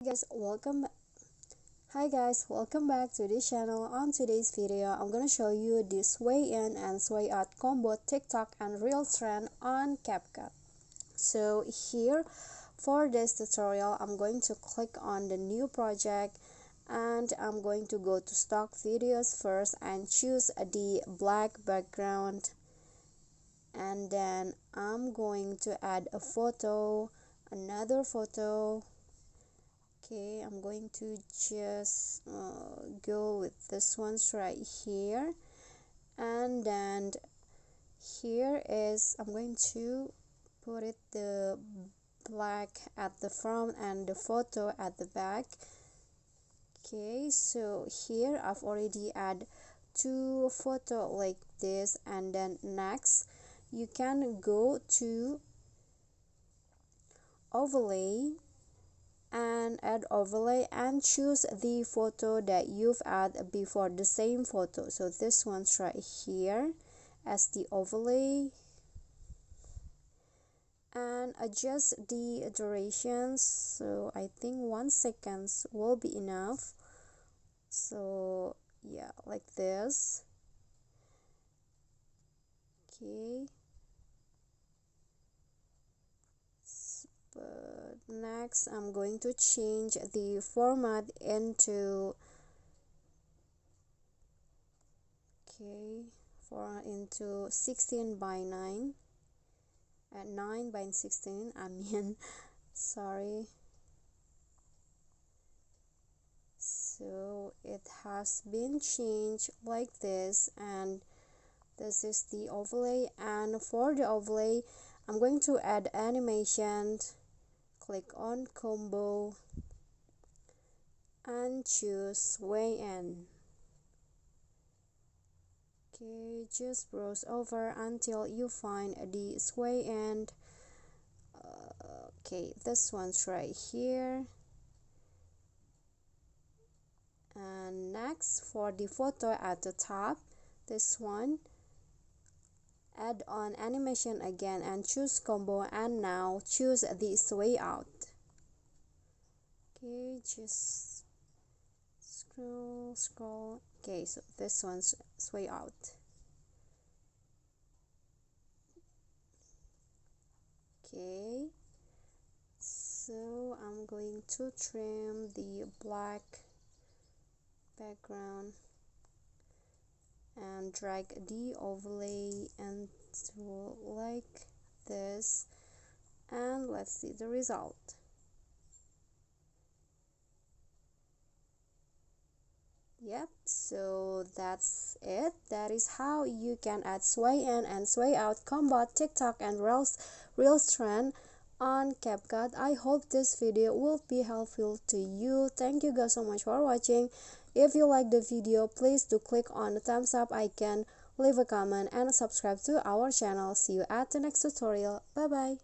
guys, welcome Hi guys, welcome back to this channel. On today's video, I'm gonna show you the sway in and sway out combo TikTok and Reels trend on Capcut. So here for this tutorial, I'm going to click on the new project and I'm going to go to stock videos first and choose the black background, and then I'm going to add a photo, another photo. Okay, I'm going to just go with this ones right here, and then here is I'm going to put it the black at the front and the photo at the back. Okay, so here I've already add two photo like this, and then next you can go to overlay and add overlay and choose the photo that you've added before, the same photo. So this one's right here as the overlay, and adjust the durations. So I think 1 second will be enough. So yeah, like this. Okay, but next I'm going to change the format into into 16 by 9 at 9 by 16 I mean sorry. So it has been changed like this, and this is the overlay. And for the overlay, I'm going to add animation. Click on combo and choose way in. Okay, just browse over until you find the sway end. Okay, this one's right here. And next, for the photo at the top, this one, add on animation again and choose combo, and now choose the sway out. Okay, just scroll. Okay, so this one's sway out. Okay, so I'm going to trim the black background and drag the overlay into like this, and let's see the result. Yep, so that's it. That is how you can add sway in and sway out combo TikTok and Reels trend on Capcut. I hope this video will be helpful to you. Thank you guys so much for watching. If you like the video, please do click on the thumbs up icon, leave a comment and subscribe to our channel. See you at the next tutorial. Bye bye.